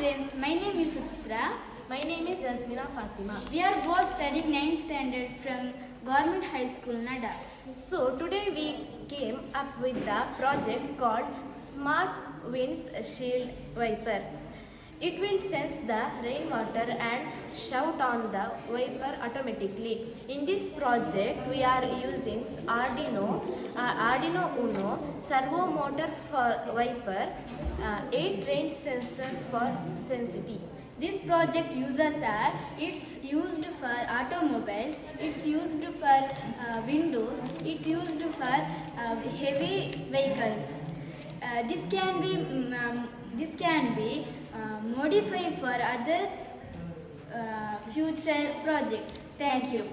friends, my name is Suchitra. My name is Yasmina Fatima. We are both studying 9th standard from Government High School, Nada. So today we came up with the project called Smart Windshield Wiper. It will sense the rainwater and shout on the wiper automatically. In this project, we are using Arduino Uno, servo motor for wiper, 8 range sensor for sensitivity. This project uses are, it's used for automobiles, it's used for windows, it's used for heavy vehicles. This can be modified for others future projects. Thank you.